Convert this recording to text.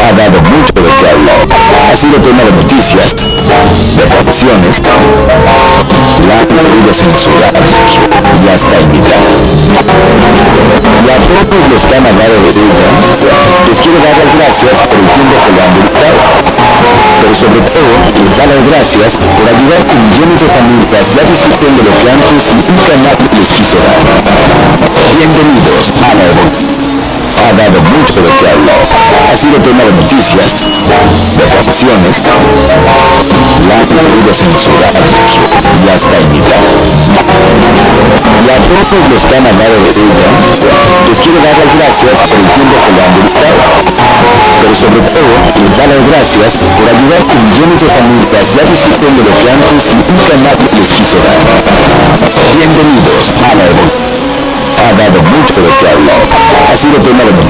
ha dado mucho de qué hablar. Ha sido tema de noticias, de canciones, la han querido censurar y hasta imitar. Y a todos los que han hablado de ella, les quiero dar las gracias por el tiempo que le han dedicado. Pero sobre todo, les da las gracias por ayudar a millones de familias ya disfruten de lo que antes nunca nadie les quiso dar. Bienvenidos a la evolución. Ha dado mucho de qué hablar. Ha sido tema de noticias, de canciones, la han querido censurar y hasta imitar. Y a todos los que han hablado de ella, les quiero dar las gracias por el tiempo que le han dedicado. Pero sobre todo, les da las gracias por ayudar a millones de familias ya disfruten de lo que antes nunca nadie les quiso dar. Bienvenidos a la evolución. Ha dado mucho de qué hablar. Ha sido tema de noticias.